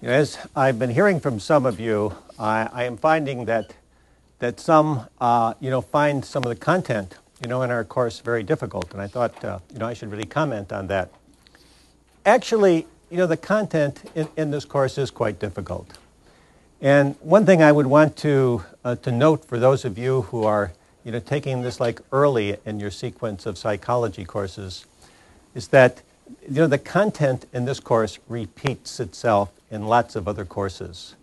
As I've been hearing from some of you, I am finding that some find some of the content in our course very difficult, and I thought I should really comment on that. Actually, the content in this course is quite difficult, and one thing I would want to note for those of you who are taking this like early in your sequence of psychology courses is that the content in this course repeats itself in lots of other courses,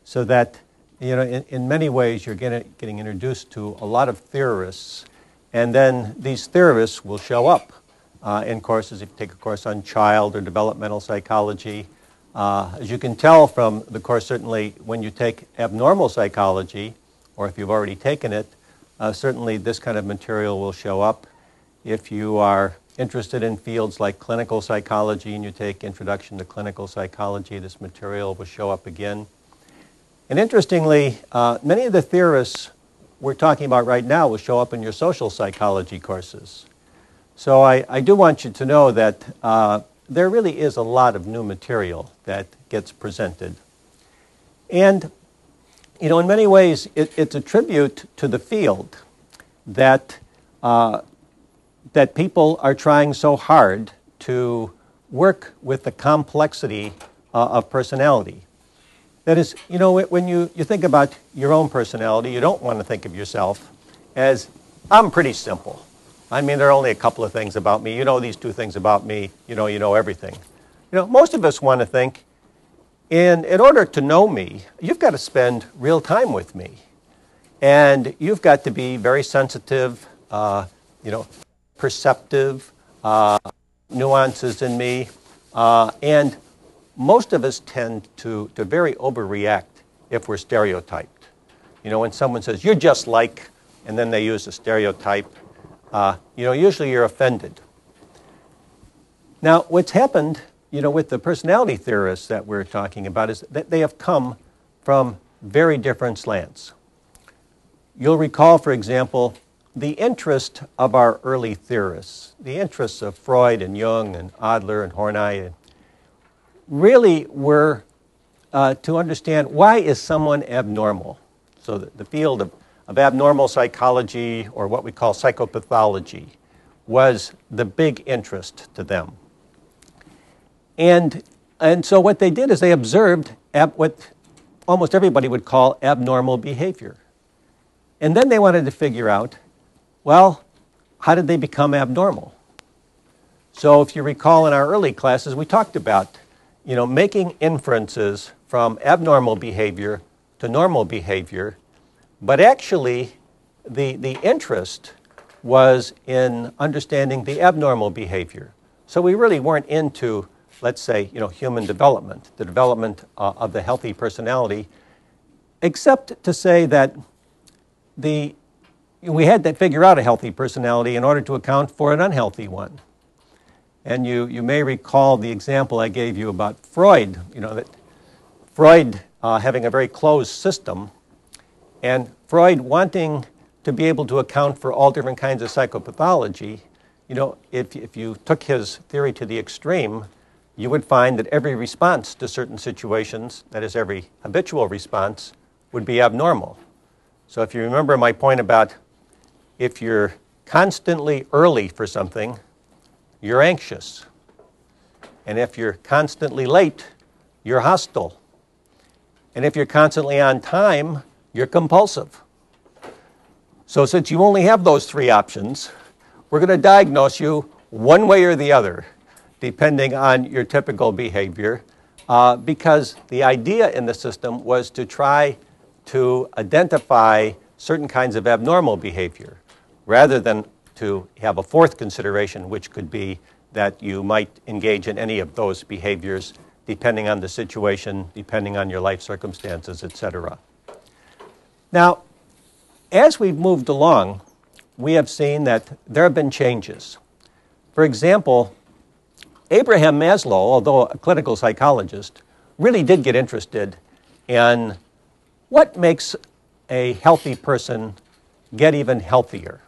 so that in many ways you're getting introduced to a lot of theorists, and then these theorists will show up in courses. If you take a course on child or developmental psychology, as you can tell from the course, certainly when you take abnormal psychology, or if you've already taken it, certainly this kind of material will show up. If you are interested in fields like clinical psychology and you take Introduction to Clinical Psychology, this material will show up again. And interestingly, many of the theorists we're talking about right now will show up in your social psychology courses. So I do want you to know that there really is a lot of new material that gets presented. And in many ways, it's a tribute to the field that people are trying so hard to work with the complexity of personality. That is, when you think about your own personality, you don't want to think of yourself as, I'm pretty simple. I mean, there are only a couple of things about me. You know these two things about me. You know everything. Most of us want to think, in order to know me, you've got to spend real time with me. And you've got to be very sensitive, perceptive, nuances in me, and most of us tend to very overreact if we're stereotyped. When someone says, you're just like, and then they use a stereotype, usually you're offended. Now, what's happened, with the personality theorists that we're talking about is that they have come from very different slants. You'll recall, for example, the interest of our early theorists, the interests of Freud and Jung and Adler and Horney, really were to understand why is someone abnormal. So the field of abnormal psychology, or what we call psychopathology, was the big interest to them. And so what they did is they observed what almost everybody would call abnormal behavior. And then they wanted to figure out, well, how did they become abnormal? So if you recall in our early classes, we talked about, making inferences from abnormal behavior to normal behavior, but actually the interest was in understanding the abnormal behavior. So we really weren't into, let's say, human development, the development of the healthy personality, except to say that we had to figure out a healthy personality in order to account for an unhealthy one. And you may recall the example I gave you about Freud, that Freud having a very closed system, and Freud wanting to be able to account for all different kinds of psychopathology. If you took his theory to the extreme, you would find that every response to certain situations, that is every habitual response, would be abnormal. So if you remember my point about if you're constantly early for something, you're anxious. And if you're constantly late, you're hostile. And if you're constantly on time, you're compulsive. So since you only have those three options, we're going to diagnose you one way or the other, depending on your typical behavior, because the idea in the system was to try to identify certain kinds of abnormal behavior, rather than to have a fourth consideration, which could be that you might engage in any of those behaviors depending on the situation, depending on your life circumstances, etc. Now, as we've moved along, we have seen that there have been changes. For example, Abraham Maslow, although a clinical psychologist, really did get interested in what makes a healthy person get even healthier.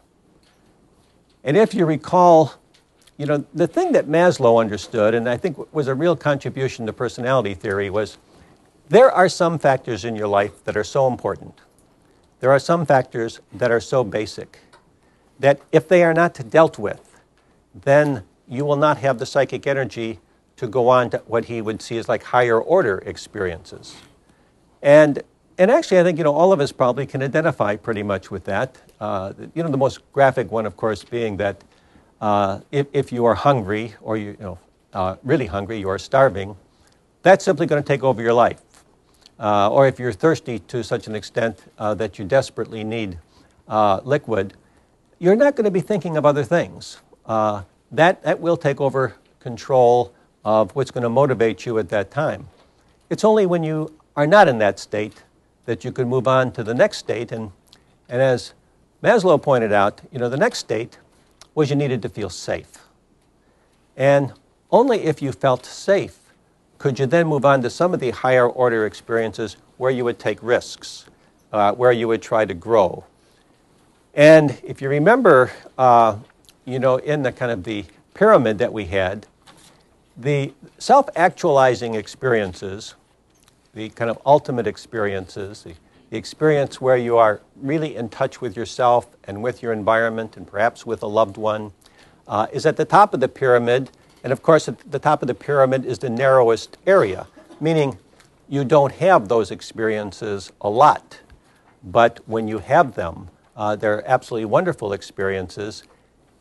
And if you recall, the thing that Maslow understood, and I think was a real contribution to personality theory, was There are some factors in your life that are so important. There are some factors that are so basic that if they are not dealt with, then you will not have the psychic energy to go on to what he would see as like higher order experiences. And actually, I think, all of us probably can identify pretty much with that. The most graphic one, of course, being that if you are hungry or really hungry, you are starving, that's simply going to take over your life. Or if you're thirsty to such an extent that you desperately need liquid, you're not going to be thinking of other things. That will take over control of what's going to motivate you at that time. It's only when you are not in that state that you can move on to the next state. And as Maslow pointed out, the next state was you needed to feel safe. And only if you felt safe could you then move on to some of the higher order experiences where you would take risks, where you would try to grow. And if you remember, in the kind of the pyramid that we had, the self-actualizing experiences, the kind of ultimate experiences, the experience where you are really in touch with yourself and with your environment and perhaps with a loved one, is at the top of the pyramid. And of course, at the top of the pyramid is the narrowest area, meaning you don't have those experiences a lot. But when you have them, they're absolutely wonderful experiences.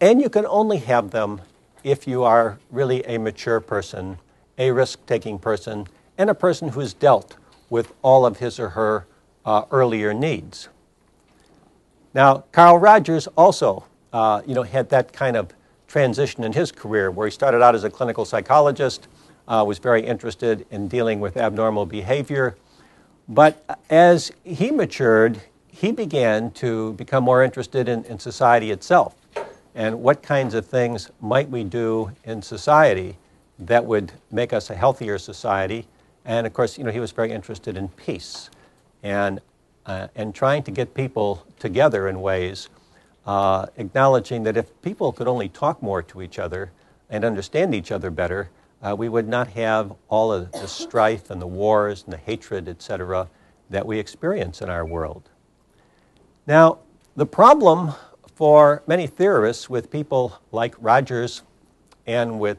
And you can only have them if you are really a mature person, a risk-taking person, and a person who's dealt with all of his or her earlier needs. Now, Carl Rogers also, had that kind of transition in his career where he started out as a clinical psychologist, was very interested in dealing with abnormal behavior. But as he matured, he began to become more interested in society itself and what kinds of things might we do in society that would make us a healthier society. And of course, he was very interested in peace and trying to get people together in ways, acknowledging that if people could only talk more to each other and understand each other better, we would not have all of the strife and the wars and the hatred, etc., that we experience in our world. Now, the problem for many theorists with people like Rogers and with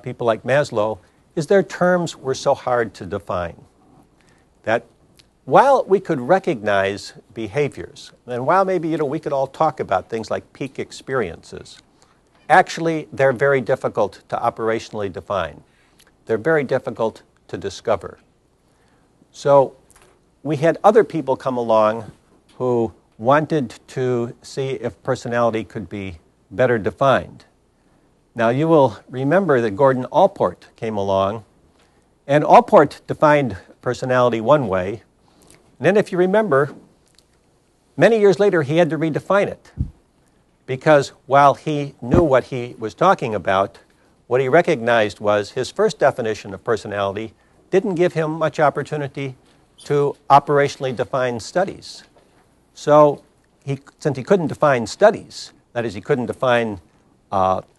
people like Maslow is their terms were so hard to define. That while we could recognize behaviors, and while maybe we could all talk about things like peak experiences, actually they're very difficult to operationally define. They're very difficult to discover. So we had other people come along who wanted to see if personality could be better defined. Now you will remember that Gordon Allport came along, and Allport defined personality one way, and then if you remember, many years later he had to redefine it, because while he knew what he was talking about, what he recognized was his first definition of personality didn't give him much opportunity to operationally define studies. So since he couldn't define studies, that is, he couldn't define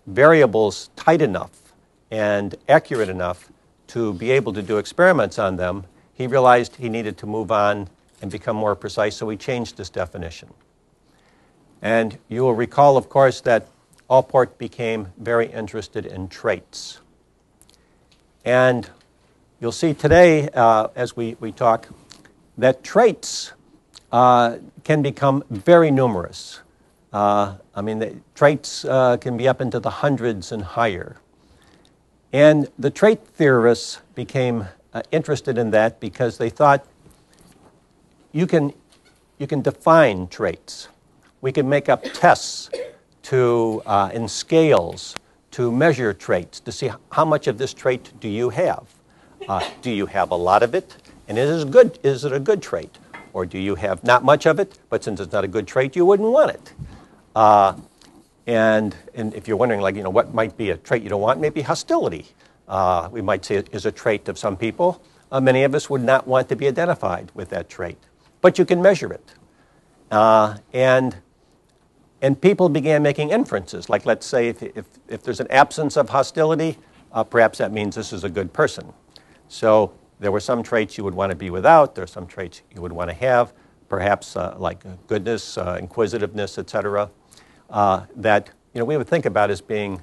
variables tight enough and accurate enough to be able to do experiments on them, he realized he needed to move on and become more precise, so he changed his definition. And you will recall, of course, that Allport became very interested in traits. And you'll see today, as we talk, that traits can become very numerous. The traits can be up into the hundreds and higher. And the trait theorists became interested in that because they thought you can define traits. We can make up tests in scales to measure traits, to see how much of this trait do you have. Do you have a lot of it? And is it a good trait? Or do you have not much of it, but since it's not a good trait, you wouldn't want it? And if you're wondering, what might be a trait you don't want, maybe hostility. We might say it is a trait of some people. Many of us would not want to be identified with that trait. But you can measure it. And people began making inferences. Like, let's say if there's an absence of hostility, perhaps that means this is a good person. So there were some traits you would want to be without. There are some traits you would want to have, perhaps like goodness, inquisitiveness, etc. That we would think about as being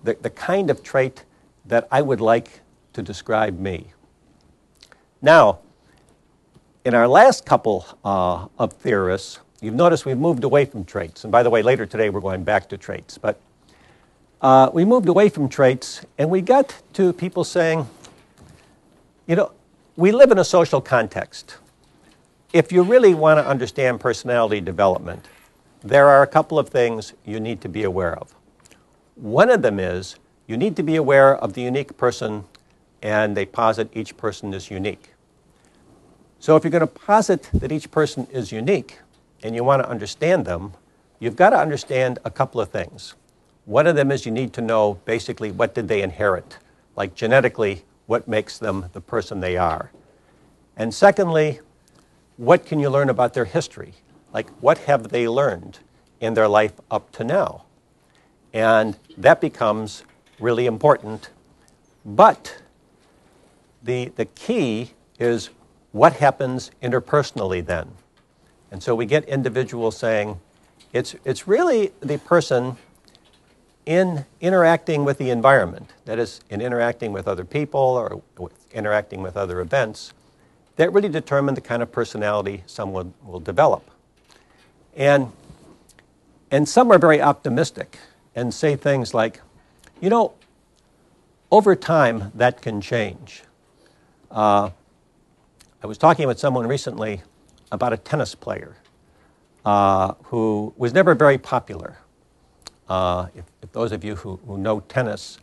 the kind of trait that I would like to describe me. Now, in our last couple of theorists, you've noticed we've moved away from traits. And by the way, later today we're going back to traits. But we moved away from traits, and we got to people saying, we live in a social context. If you really want to understand personality development, there are a couple of things you need to be aware of. One of them is you need to be aware of the unique person, and they posit each person is unique. So if you're going to posit that each person is unique and you want to understand them, you've got to understand a couple of things. One of them is you need to know basically what did they inherit, like genetically what makes them the person they are. And secondly, what can you learn about their history? Like what have they learned in their life up to now? And that becomes really important. But the key is what happens interpersonally then. And so we get individuals saying, it's really the person in interacting with the environment, that is, in interacting with other people or interacting with other events, that really determine the kind of personality someone will develop. And some are very optimistic and say things like, over time that can change. I was talking with someone recently about a tennis player who was never very popular. If those of you who know tennis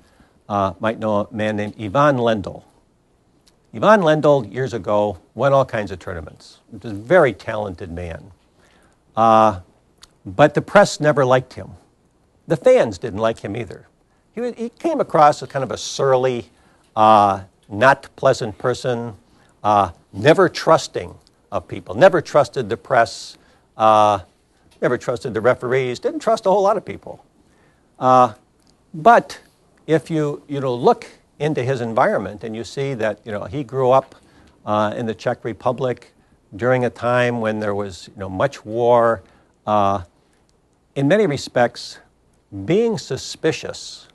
might know a man named Ivan Lendl. Ivan Lendl, years ago, won all kinds of tournaments. He was a very talented man. But the press never liked him. The fans didn't like him either. He came across as kind of a surly, not pleasant person, never trusting of people, never trusted the press, never trusted the referees, didn't trust a whole lot of people. But if you look into his environment and you see that he grew up in the Czech Republic during a time when there was much war, in many respects, being suspicious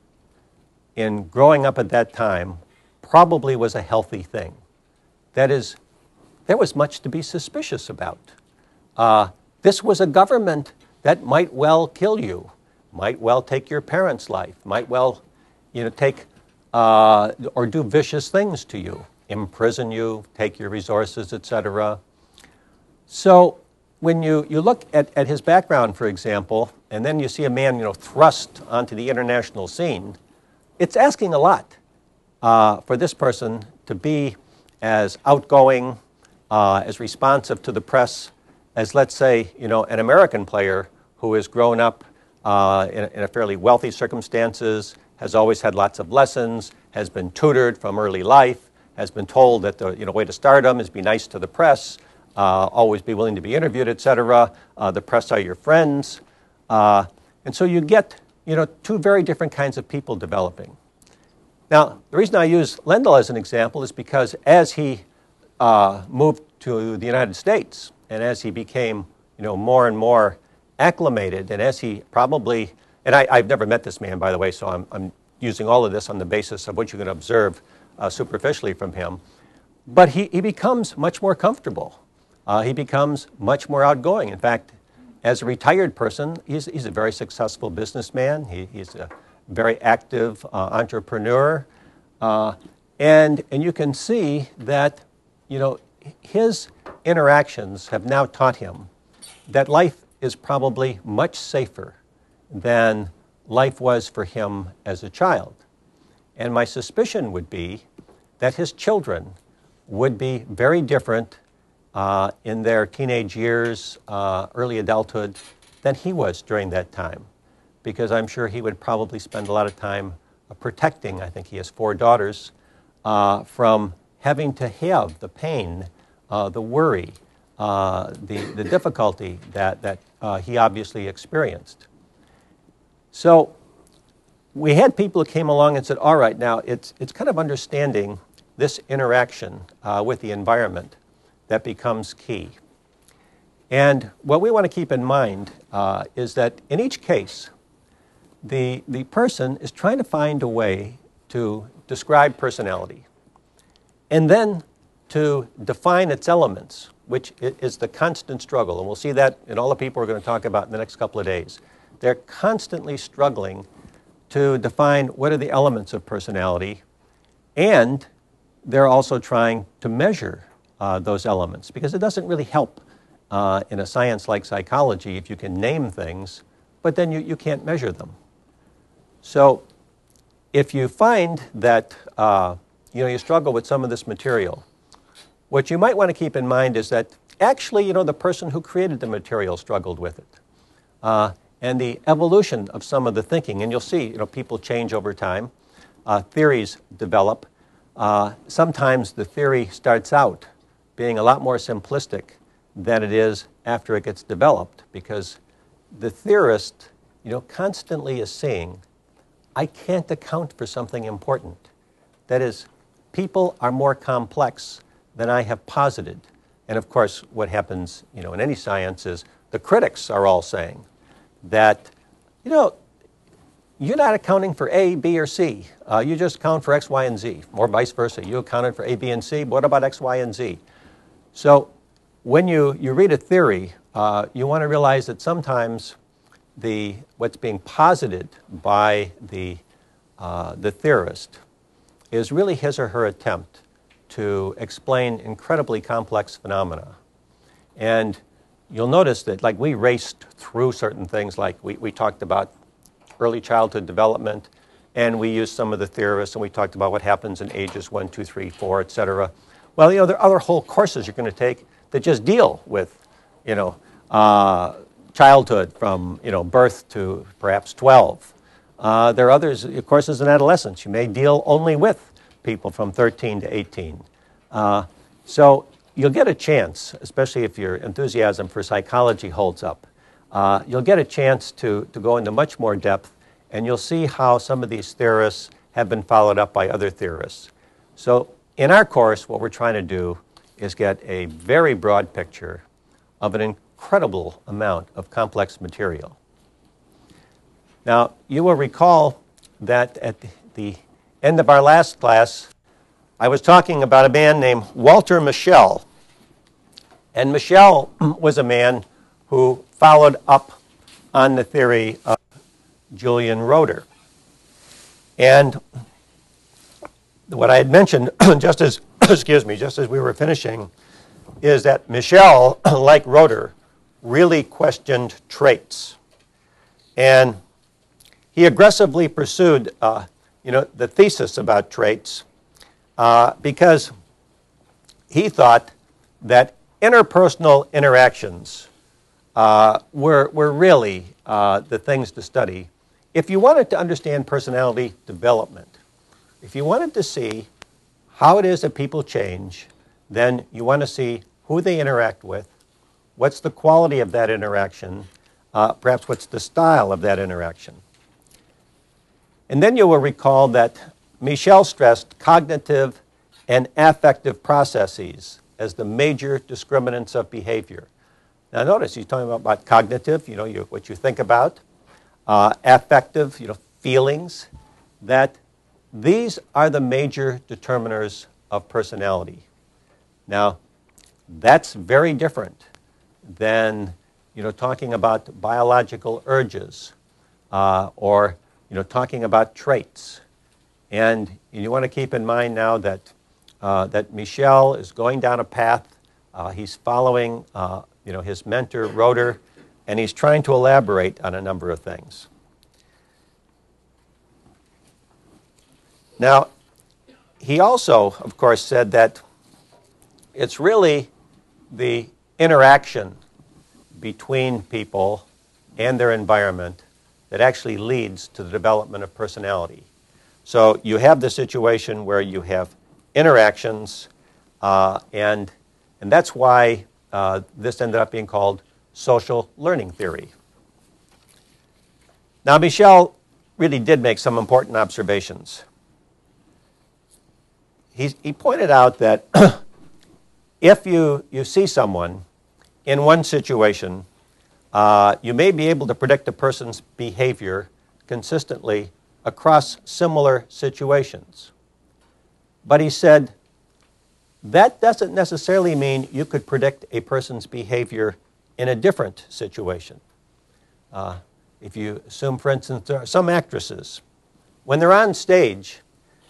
in growing up at that time probably was a healthy thing. That is, there was much to be suspicious about. This was a government that might well kill you, might well take your parents' life, might well take or do vicious things to you, imprison you, take your resources, etc. So when you look at his background, for example, and then you see a man thrust onto the international scene, it's asking a lot for this person to be as outgoing, as responsive to the press as, let's say, an American player who has grown up in a fairly wealthy circumstances, has always had lots of lessons, has been tutored from early life, has been told that the way to stardom is be nice to the press, always be willing to be interviewed, etc. The press are your friends. And so you get two very different kinds of people developing. Now, the reason I use Lendl as an example is because as he moved to the United States and as he became more and more acclimated, and as he probably, and I've never met this man, by the way, so I'm using all of this on the basis of what you can observe superficially from him, but he becomes much more comfortable. He becomes much more outgoing. In fact, as a retired person, he's a very successful businessman. He's a very active entrepreneur. And you can see that, his interactions have now taught him that life is probably much safer than life was for him as a child. And my suspicion would be that his children would be very different in their teenage years, early adulthood, than he was during that time. Because I'm sure he would probably spend a lot of time protecting, I think he has 4 daughters, from having to have the pain, the worry, the difficulty that he obviously experienced. So we had people who came along and said, all right, now it's kind of understanding this interaction with the environment that becomes key. And what we want to keep in mind is that in each case, the person is trying to find a way to describe personality and then to define its elements, which is the constant struggle. And we'll see that in all the people we're going to talk about in the next couple of days. They're constantly struggling to define what are the elements of personality, and they're also trying to measure those elements, because it doesn't really help in a science like psychology if you can name things, but then you can't measure them. So if you find that you struggle with some of this material, what you might want to keep in mind is that actually, the person who created the material struggled with it. And the evolution of some of the thinking, and you'll see, people change over time. Theories develop. Sometimes the theory starts out being a lot more simplistic than it is after it gets developed, because the theorist, constantly is saying, I can't account for something important. That is, people are more complex than I have posited. And of course, what happens, in any science is the critics are all saying that, you're not accounting for A, B, or C. You just account for X, Y, and Z, or vice versa. You accounted for A, B, and C, but what about X, Y, and Z? So when you read a theory, you want to realize that sometimes what's being posited by the theorist is really his or her attempt to explain incredibly complex phenomena. And you'll notice that, like, we raced through certain things, like we talked about early childhood development, and we used some of the theorists, and we talked about what happens in ages 1, 2, 3, 4, et cetera. Well, there are other whole courses you're going to take that just deal with, childhood from, birth to perhaps 12. There are others, courses in adolescence. You may deal only with people from 13 to 18. So you'll get a chance, especially if your enthusiasm for psychology holds up, you'll get a chance to go into much more depth, and you'll see how some of these theorists have been followed up by other theorists. So in our course, what we're trying to do is get a very broad picture of an incredible amount of complex material. Now, you will recall that at the end of our last class, I was talking about a man named Walter Mischel. And Mischel was a man who followed up on the theory of Julian Roeder. And what I had mentioned, just as we were finishing, is that Mischel, like Roeder, really questioned traits. And he aggressively pursued, the thesis about traits because he thought that interpersonal interactions were really the things to study. If you wanted to understand personality development, if you wanted to see how it is that people change, then you want to see who they interact with, what's the quality of that interaction, perhaps what's the style of that interaction. And then you will recall that Mischel stressed cognitive and affective processes as the major discriminants of behavior. Now notice he's talking about cognitive, what you think about, affective, feelings, that these are the major determiners of personality. Now, that's very different than, talking about biological urges or, talking about traits. And you want to keep in mind now that that Mischel is going down a path. He's following, his mentor, Roeder, and he's trying to elaborate on a number of things. Now, he also, of course, said that it's really the interaction between people and their environment that actually leads to the development of personality. So you have the situation where you have interactions, and that's why this ended up being called social learning theory. Now, Mischel really did make some important observations. he pointed out that if you see someone in one situation, you may be able to predict a person's behavior consistently across similar situations. But he said, that doesn't necessarily mean you could predict a person's behavior in a different situation. If you assume, for instance, there are some actresses, when they're on stage,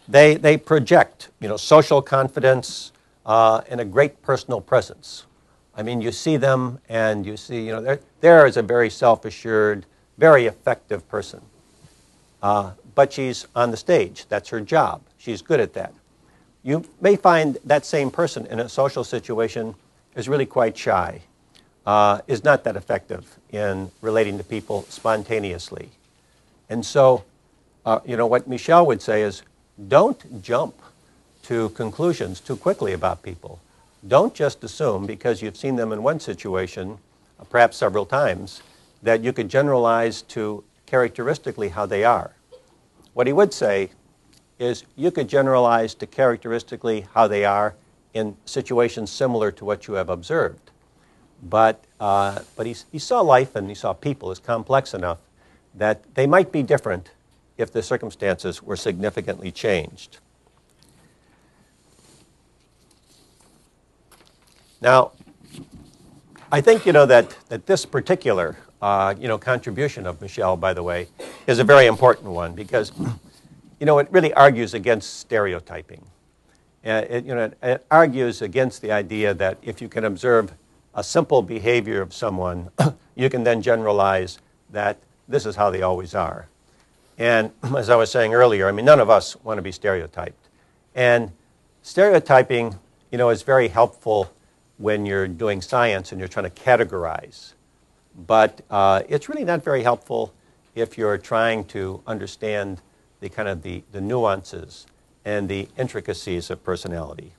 they project, social confidence and a great personal presence. I mean, you see them and you see, there is a very self-assured, very effective person. But she's on the stage. That's her job. She's good at that. You may find that same person in a social situation is really quite shy, is not that effective in relating to people spontaneously. And so, what Michel would say is, don't jump to conclusions too quickly about people. Don't just assume, because you've seen them in one situation, perhaps several times, that you could generalize to characteristically how they are. What he would say is you could generalize to characteristically how they are in situations similar to what you have observed. But he saw life and he saw people as complex enough that they might be different if the circumstances were significantly changed. Now, I think that this particular contribution of Michel, by the way, is a very important one because it really argues against stereotyping. It argues against the idea that if you can observe a simple behavior of someone, you can then generalize that this is how they always are. And as I was saying earlier, I mean, none of us want to be stereotyped. And stereotyping, is very helpful when you're doing science and you're trying to categorize. But it's really not very helpful if you're trying to understand the nuances and the intricacies of personality.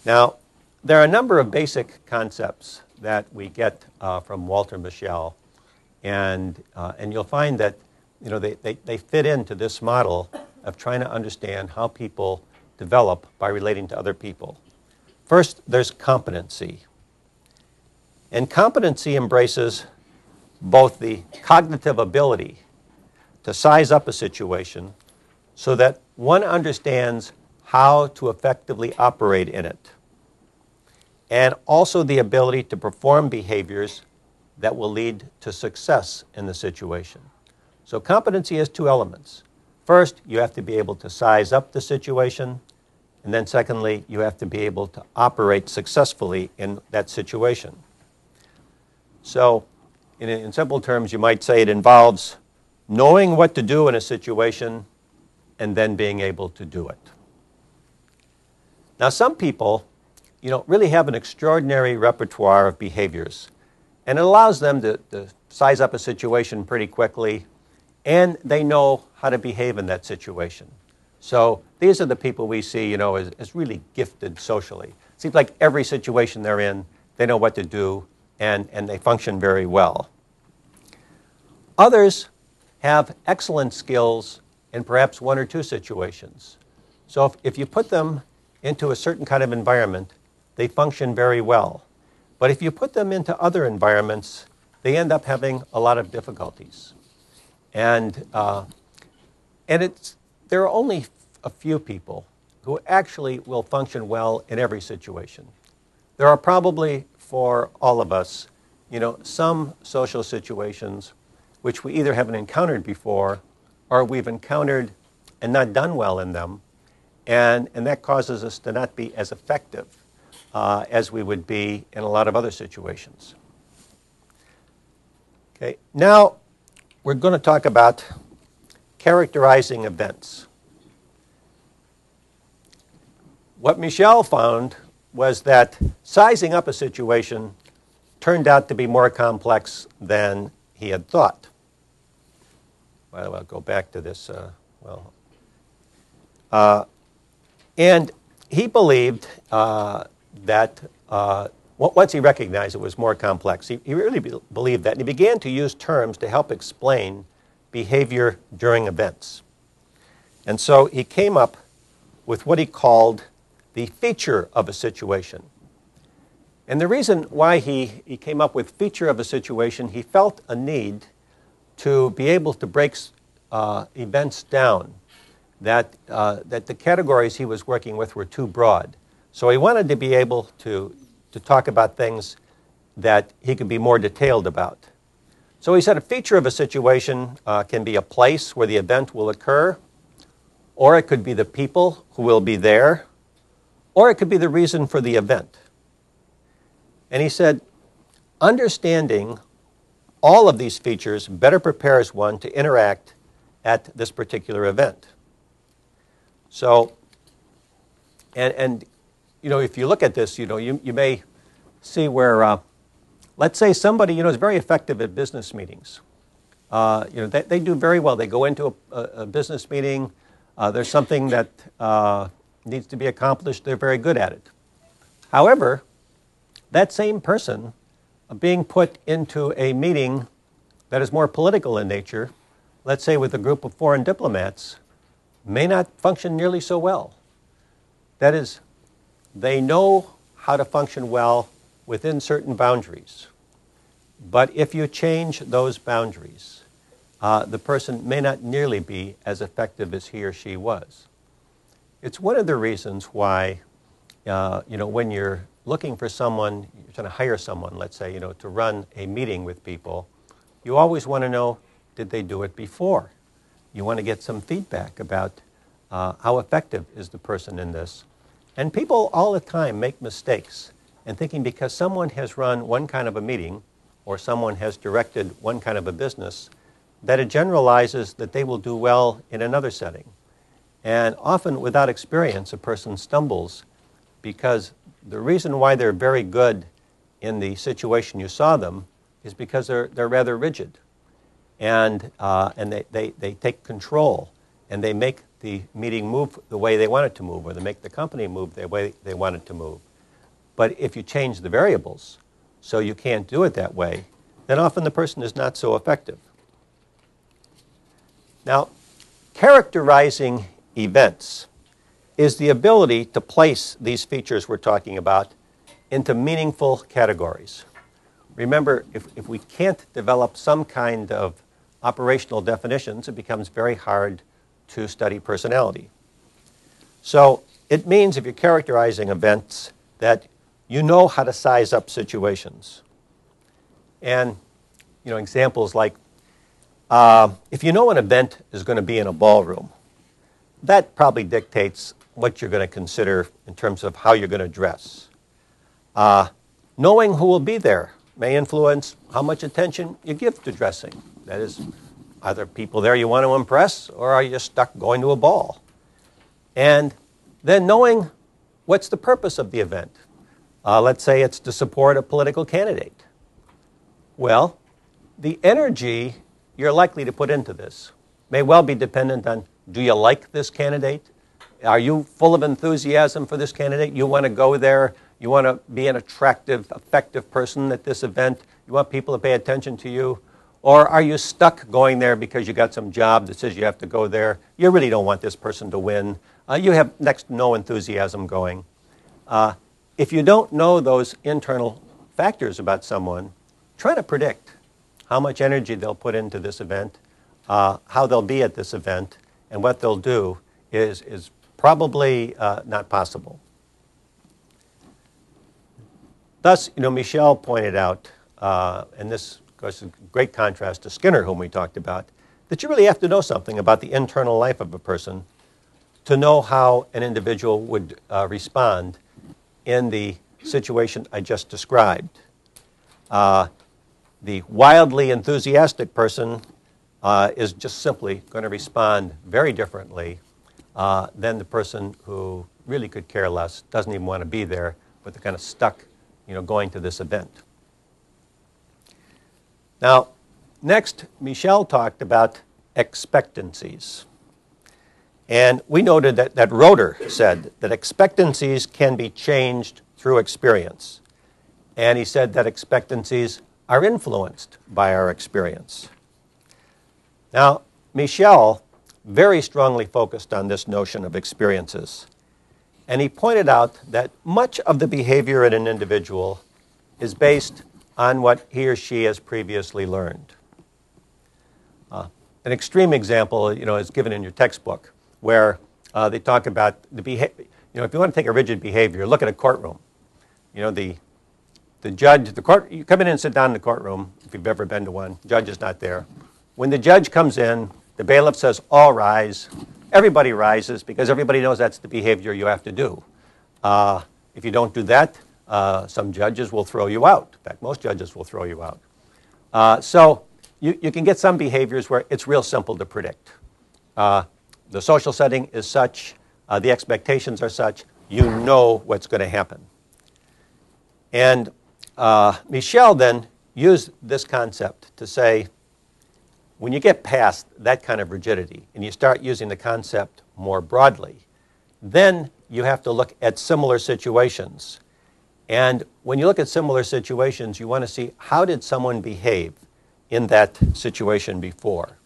Now, there are a number of basic concepts that we get from Walter Michel, and you'll find that they fit into this model of trying to understand how people develop by relating to other people. First, there's competency. And competency embraces both the cognitive ability to size up a situation so that one understands how to effectively operate in it, and also the ability to perform behaviors that will lead to success in the situation. So competency has two elements. First, you have to be able to size up the situation, and then secondly, you have to be able to operate successfully in that situation. So in simple terms, you might say it involves knowing what to do in a situation and then being able to do it. Now, some people, really have an extraordinary repertoire of behaviors, and it allows them to size up a situation pretty quickly, and they know how to behave in that situation. So these are the people we see, as really gifted socially. It seems like every situation they're in, they know what to do, and they function very well. Others have excellent skills in perhaps one or two situations. So if you put them into a certain kind of environment, they function very well. But if you put them into other environments, they end up having a lot of difficulties. And there are only a few people who actually will function well in every situation. There are probably, for all of us, some social situations which we either haven't encountered before or we've encountered and not done well in them, and that causes us to not be as effective as we would be in a lot of other situations. Okay, now we're going to talk about characterizing events. What Michel found was that sizing up a situation turned out to be more complex than he had thought. Well, I'll go back to this. And he believed that once he recognized it was more complex, he really believed that, and he began to use terms to help explain behavior during events. And so he came up with what he called the feature of a situation. And the reason why he came up with feature of a situation, he felt a need to be able to break events down, that the categories he was working with were too broad. So he wanted to be able to talk about things that he could be more detailed about. So he said a feature of a situation can be a place where the event will occur, or it could be the people who will be there, or it could be the reason for the event. And he said, understanding all of these features better prepares one to interact at this particular event. So, and you know, if you look at this, you know, you may see where, let's say somebody, you know, is very effective at business meetings. You know, they do very well. They go into a business meeting. There's something that needs to be accomplished. They're very good at it. However, that same person being put into a meeting that is more political in nature, let's say with a group of foreign diplomats, may not function nearly so well. That is, they know how to function well within certain boundaries. But if you change those boundaries, the person may not nearly be as effective as he or she was. It's one of the reasons why, you know, when you're looking for someone, you're trying to hire someone, let's say, you know, to run a meeting with people, you always want to know, did they do it before? You want to get some feedback about how effective is the person in this. And people all the time make mistakes in thinking because someone has run one kind of a meeting or someone has directed one kind of a business, that it generalizes that they will do well in another setting. And often without experience, a person stumbles because the reason why they're very good in the situation you saw them is because they're rather rigid. And they take control, and they make the meeting move the way they want it to move, or they make the company move the way they want it to move. But if you change the variables so you can't do it that way, then often the person is not so effective. Now, characterizing events is the ability to place these features we're talking about into meaningful categories. Remember, if we can't develop some kind of operational definitions, it becomes very hard to study personality. So it means if you're characterizing events that you know how to size up situations. And, you know, examples like, if you know an event is going to be in a ballroom, that probably dictates what you're going to consider in terms of how you're going to dress. Knowing who will be there may influence how much attention you give to dressing. That is, are there people there you want to impress, or are you just stuck going to a ball? And then knowing what's the purpose of the event. Let's say it's to support a political candidate. Well, the energy you're likely to put into this may well be dependent on, do you like this candidate? Are you full of enthusiasm for this candidate? You want to go there. You want to be an attractive, effective person at this event. You want people to pay attention to you. Or are you stuck going there because you got some job that says you have to go there? You really don't want this person to win. You have next to no enthusiasm going. If you don't know those internal factors about someone, try to predict how much energy they'll put into this event, how they'll be at this event, and what they'll do is probably not possible. Thus, you know, Michel pointed out, and this of course is a great contrast to Skinner, whom we talked about, that you really have to know something about the internal life of a person to know how an individual would respond in the situation I just described. The wildly enthusiastic person is just simply going to respond very differently than the person who really could care less, doesn't even want to be there, but they're kind of stuck, you know, going to this event. Now, next, Michel talked about expectancies. And we noted that Roeder said that expectancies can be changed through experience. And he said that expectancies are influenced by our experience. Now, Michel very strongly focused on this notion of experiences. And he pointed out that much of the behavior in an individual is based on what he or she has previously learned. An extreme example, is given in your textbook, where they talk about the behavior. If you want to take a rigid behavior, look at a courtroom. The judge, you come in and sit down in the courtroom, if you've ever been to one, judge is not there. When the judge comes in, the bailiff says, all rise. Everybody rises because everybody knows that's the behavior you have to do. If you don't do that, some judges will throw you out. In fact, most judges will throw you out. So you can get some behaviors where it's real simple to predict. The social setting is such, the expectations are such, you know what's going to happen. And Michel then used this concept to say, when you get past that kind of rigidity and you start using the concept more broadly, then you have to look at similar situations. And when you look at similar situations, you want to see how did someone behave in that situation before.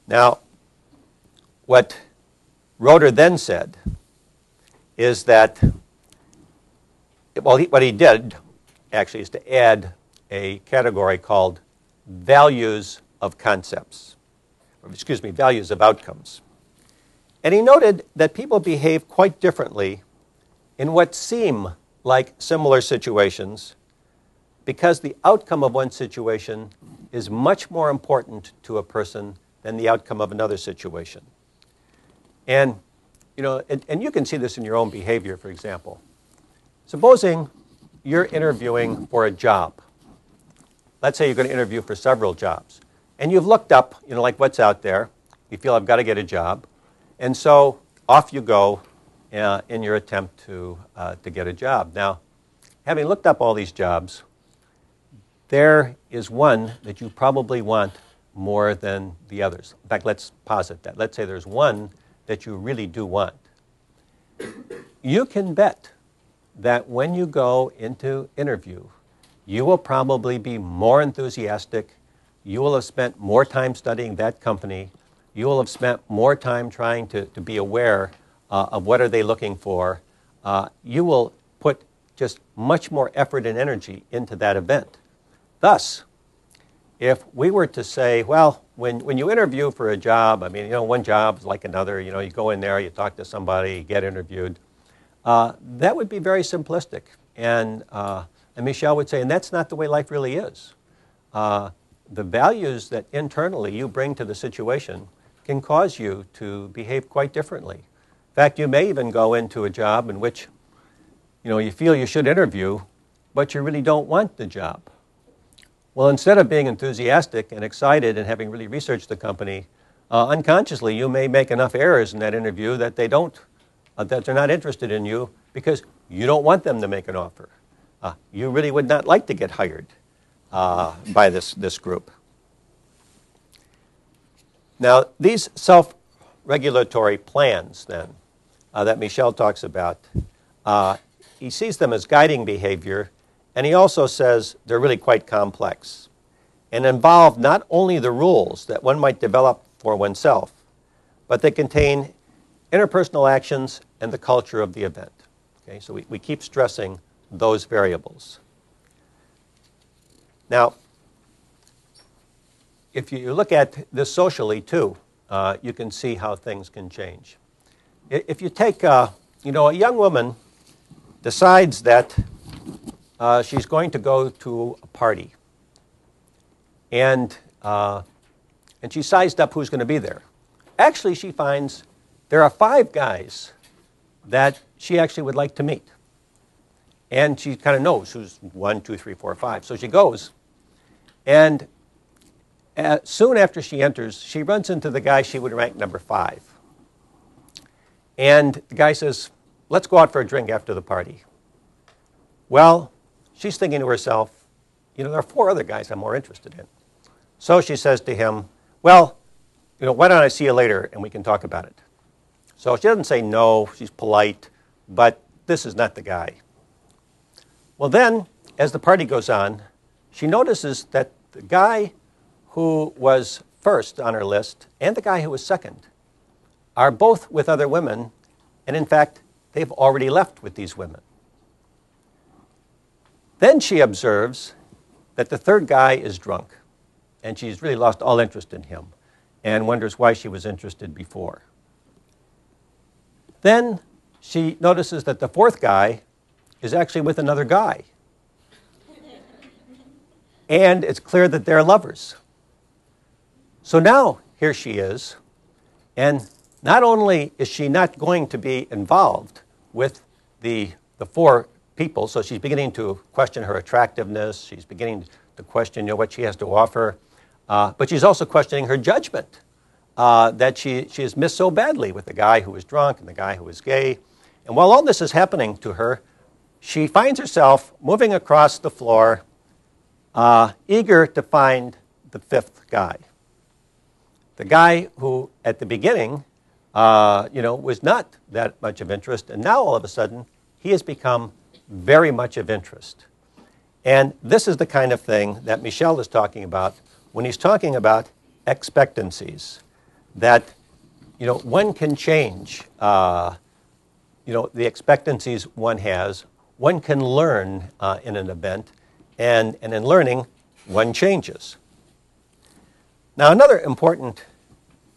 Now, what Roeder then said is that, what he did actually is to add a category called values of concepts, or excuse me, values of outcomes. And he noted that people behave quite differently in what seem like similar situations because the outcome of one situation is much more important to a person than the outcome of another situation. And, and you can see this in your own behavior, for example. Supposing you're interviewing for a job. Let's say you're going to interview for several jobs. And you've looked up, like what's out there. You feel I've got to get a job. And so off you go in your attempt to get a job. Now, having looked up all these jobs, there is one that you probably want more than the others. In fact, let's posit that. Let's say there's one that you really do want. You can bet that when you go into interview, you will probably be more enthusiastic. You will have spent more time studying that company. You will have spent more time trying to be aware of what are they looking for. You will put just much more effort and energy into that event. Thus, if we were to say, well, when you interview for a job, one job is like another. You go in there, you talk to somebody, you get interviewed. That would be very simplistic. And Michel would say, and that's not the way life really is. The values that internally you bring to the situation can cause you to behave quite differently. In fact, you may even go into a job in which you feel you should interview, but you really don't want the job. Well, instead of being enthusiastic and excited and having really researched the company, unconsciously you may make enough errors in that interview that they're not interested in you because you don't want them to make an offer. You really would not like to get hired by this group. Now, these self-regulatory plans, then, that Michel talks about, he sees them as guiding behavior, and he also says they're really quite complex and involve not only the rules that one might develop for oneself, but they contain interpersonal actions and the culture of the event. Okay, so we keep stressing those variables. Now, if you look at this socially, too, you can see how things can change. If you take, a young woman decides that she's going to go to a party, and she sized up who's going to be there. Actually, she finds there are 5 guys that she actually would like to meet. And she kind of knows who's 1, 2, 3, 4, 5. So she goes, and soon after she enters, she runs into the guy she would rank number 5. And the guy says, let's go out for a drink after the party. Well, she's thinking to herself, there are 4 other guys I'm more interested in. So she says to him, well, why don't I see you later and we can talk about it. So she doesn't say no, she's polite, but this is not the guy. Well then, as the party goes on, she notices that the guy who was first on her list and the guy who was second are both with other women, and in fact, they've already left with these women. Then she observes that the third guy is drunk, and she's really lost all interest in him and wonders why she was interested before. Then she notices that the fourth guy is actually with another guy. And it's clear that they're lovers. So now here she is, and not only is she not going to be involved with the four people, so she's beginning to question her attractiveness, she's beginning to question what she has to offer, but she's also questioning her judgment that she has missed so badly with the guy who was drunk and the guy who was gay. And while all this is happening to her, she finds herself moving across the floor, eager to find the fifth guy. The guy who, at the beginning, was not that much of interest, and now all of a sudden, he has become very much of interest. And this is the kind of thing that Michel is talking about when he's talking about expectancies, that one can change the expectancies one has. One can learn in an event, and in learning, one changes. Now, another important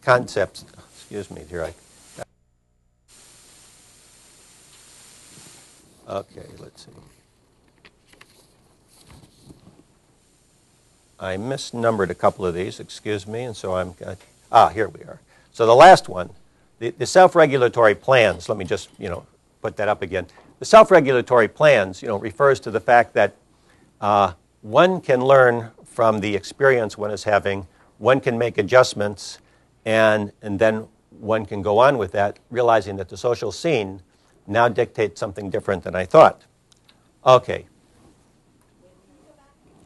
concept, excuse me, here okay, let's see. I misnumbered a couple of these, excuse me, and so here we are. So the last one, the self-regulatory plans, let me just, put that up again. The self-regulatory plans, refers to the fact that one can learn from the experience one is having, one can make adjustments, and then one can go on with that, realizing that the social scene now dictates something different than I thought. Okay.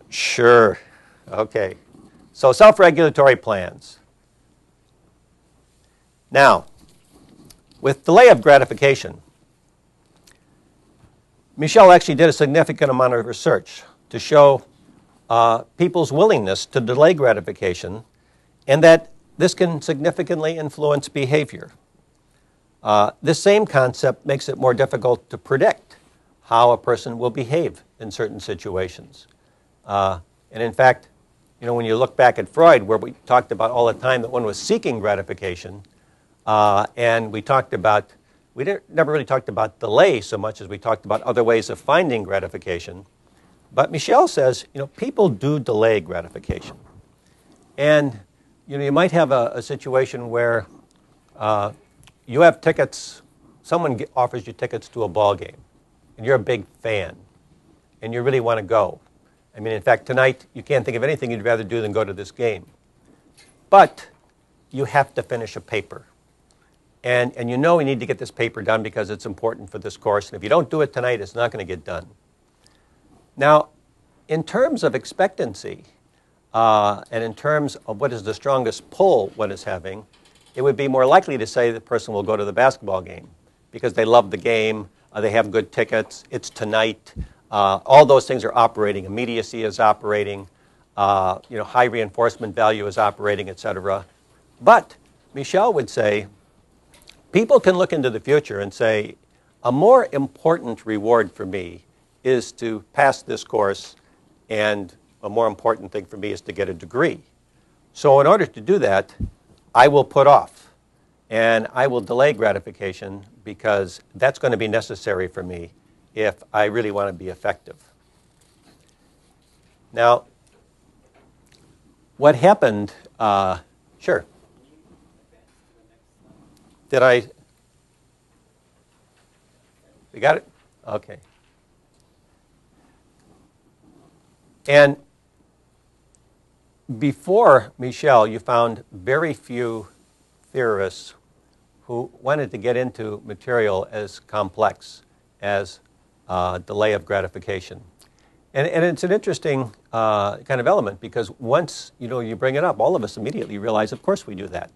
Sure. Okay. So self-regulatory plans. Now, with delay of gratification, Michel actually did a significant amount of research to show people's willingness to delay gratification, and that this can significantly influence behavior. This same concept makes it more difficult to predict how a person will behave in certain situations. And in fact, when you look back at Freud, where we talked about all the time that one was seeking gratification, and we never really talked about delay so much as we talked about other ways of finding gratification. But Michel says, people do delay gratification. And, you might have a situation where you have tickets, someone offers you tickets to a ball game, and you're a big fan, and you really want to go. I mean, in fact, tonight, you can't think of anything you'd rather do than go to this game. But you have to finish a paper. And you need to get this paper done because it's important for this course. And if you don't do it tonight, it's not going to get done. Now, in terms of expectancy, and in terms of what is the strongest pull one is having, it would be more likely to say the person will go to the basketball game because they love the game, they have good tickets, it's tonight, all those things are operating, immediacy is operating, high reinforcement value is operating, etc. But Michel would say, people can look into the future and say, a more important reward for me is to pass this course, and a more important thing for me is to get a degree. So in order to do that, I will put off, and I will delay gratification because that's going to be necessary for me if I really want to be effective. Now, what happened, sure. Did I? We got it? Okay. And before Michel, you found very few theorists who wanted to get into material as complex as delay of gratification. And it's an interesting kind of element because once you bring it up, all of us immediately realize, of course we do that.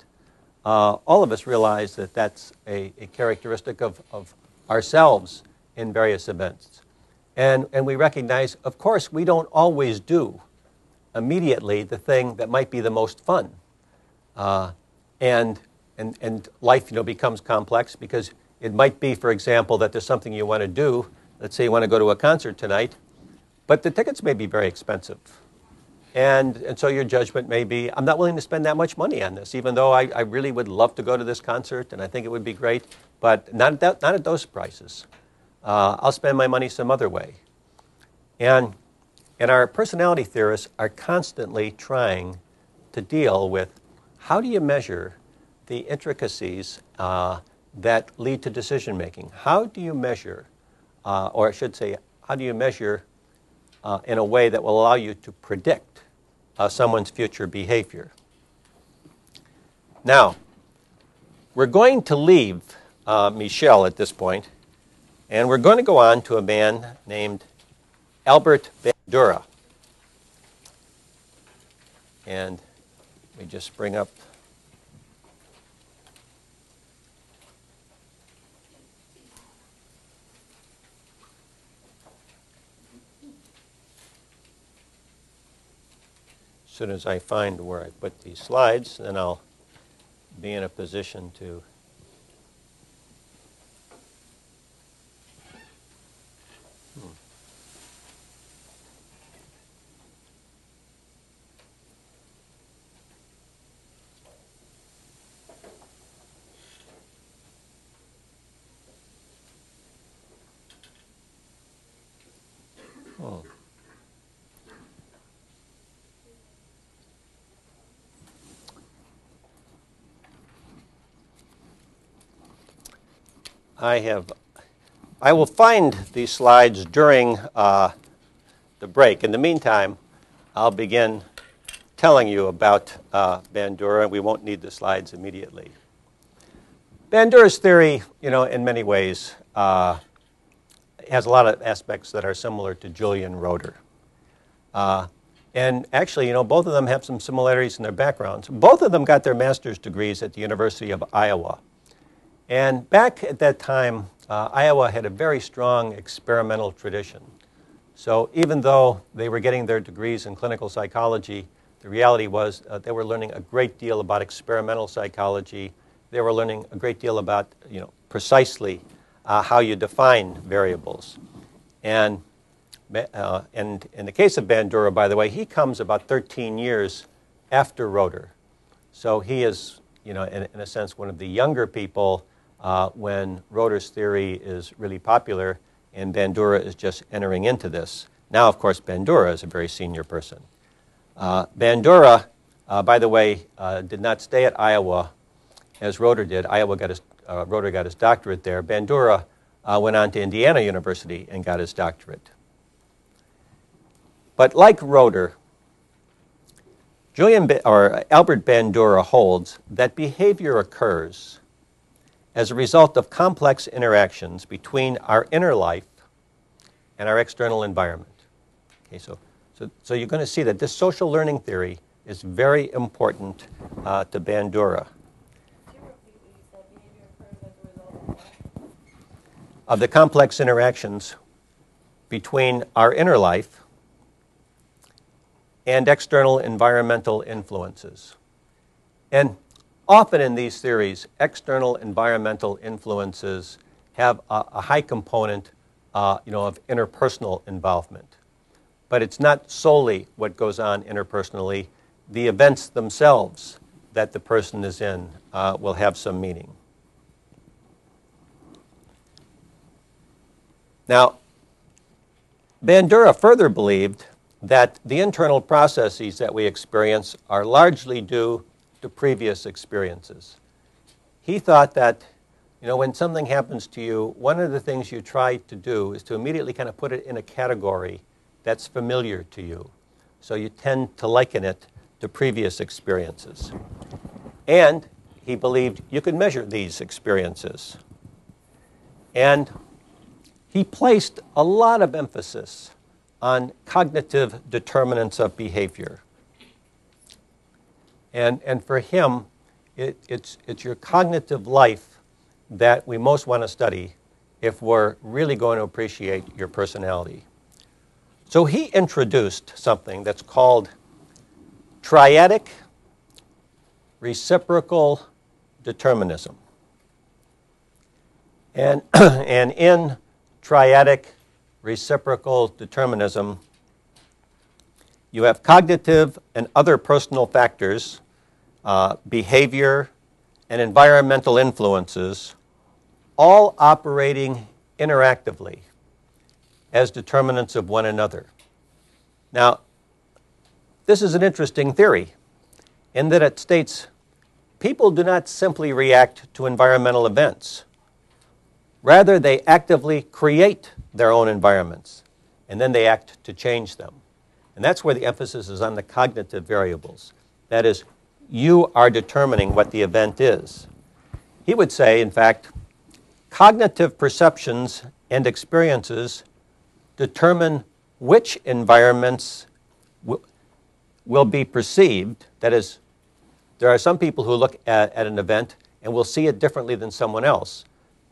All of us realize that that's a characteristic of ourselves in various events. And we recognize, of course, we don't always do immediately the thing that might be the most fun. And and life, becomes complex because it might be, for example, that there's something you want to do. Let's say you want to go to a concert tonight, but the tickets may be very expensive. And so your judgment may be, I'm not willing to spend that much money on this, even though I really would love to go to this concert and I think it would be great, but not at those prices. I'll spend my money some other way. And our personality theorists are constantly trying to deal with how do you measure the intricacies that lead to decision making? How do you measure, or I should say, how do you measure in a way that will allow you to predict someone's future behavior? Now, we're going to leave Michel at this point, and we're going to go on to a man named Albert Bandura. And we just bring up as soon as I find where I put these slides, then I'll be in a position to I will find these slides during the break. In the meantime, I'll begin telling you about Bandura, and we won't need the slides immediately. Bandura's theory, in many ways, has a lot of aspects that are similar to Julian Roeder. And actually, both of them have some similarities in their backgrounds. Both of them got their master's degrees at the University of Iowa. And back at that time, Iowa had a very strong experimental tradition. So even though they were getting their degrees in clinical psychology, the reality was they were learning a great deal about experimental psychology. They were learning a great deal about, precisely how you define variables. And in the case of Bandura, by the way, he comes about 13 years after Roeder. So he is, in a sense, one of the younger people when Roeder's theory is really popular, and Bandura is just entering into this. Now, of course, Bandura is a very senior person. Bandura, by the way, did not stay at Iowa as Roeder did. Roeder got his doctorate there. Bandura went on to Indiana University and got his doctorate. But like Roeder, Albert Bandura holds that behavior occurs as a result of complex interactions between our inner life and our external environment. Okay, so you're going to see that this social learning theory is very important to Bandura. Of the complex interactions between our inner life and external environmental influences. And often in these theories, external environmental influences have a high component of interpersonal involvement. But it's not solely what goes on interpersonally. The events themselves that the person is in will have some meaning. Now, Bandura further believed that the internal processes that we experience are largely due to previous experiences. He thought that, when something happens to you, one of the things you try to do is to immediately kind of put it in a category that's familiar to you. So you tend to liken it to previous experiences. And he believed you could measure these experiences. And he placed a lot of emphasis on cognitive determinants of behavior. And for him, it's your cognitive life that we most want to study if we're really going to appreciate your personality. So he introduced something that's called triadic reciprocal determinism. And, and in triadic reciprocal determinism, you have cognitive and other personal factors, behavior, and environmental influences, all operating interactively as determinants of one another. Now, this is an interesting theory in that it states people do not simply react to environmental events. Rather, they actively create their own environments, and then they act to change them. And that's where the emphasis is on the cognitive variables. That is, you are determining what the event is. He would say, in fact, cognitive perceptions and experiences determine which environments will be perceived. That is, there are some people who look at an event and will see it differently than someone else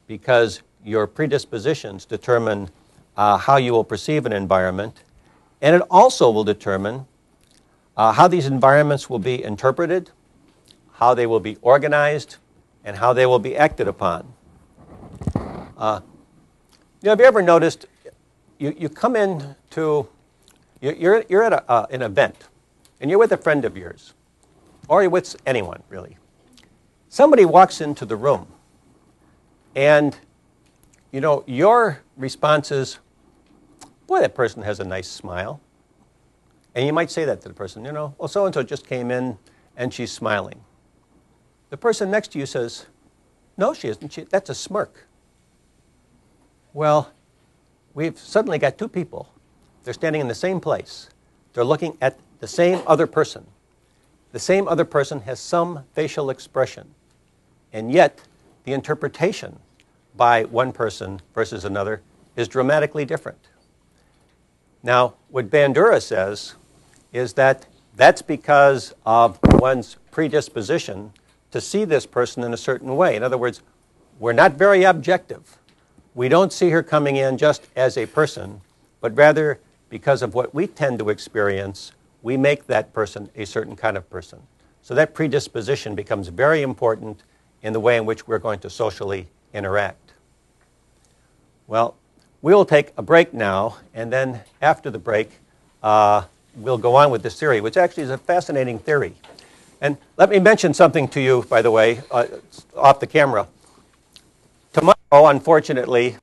because your predispositions determine how you will perceive an environment. And it also will determine how these environments will be interpreted, how they will be organized, and how they will be acted upon. Have you ever noticed you come in to, you're at an event, and you're with a friend of yours, or you're with anyone, really. Somebody walks into the room, and your response is, boy, that person has a nice smile. And you might say that to the person, well, so-and-so just came in and she's smiling. The person next to you says, no, she isn't. That's a smirk. Well, we've suddenly got two people. They're standing in the same place. They're looking at the same other person. The same other person has some facial expression. And yet, the interpretation by one person versus another is dramatically different. Now, what Bandura says is that that's because of one's predisposition to see this person in a certain way. In other words, we're not very objective. We don't see her coming in just as a person, but rather because of what we tend to experience, we make that person a certain kind of person. So that predisposition becomes very important in the way in which we're going to socially interact. Well, we'll take a break now, and then after the break, we'll go on with this theory, which actually is a fascinating theory. And let me mention something to you, by the way, off the camera. Tomorrow, unfortunately,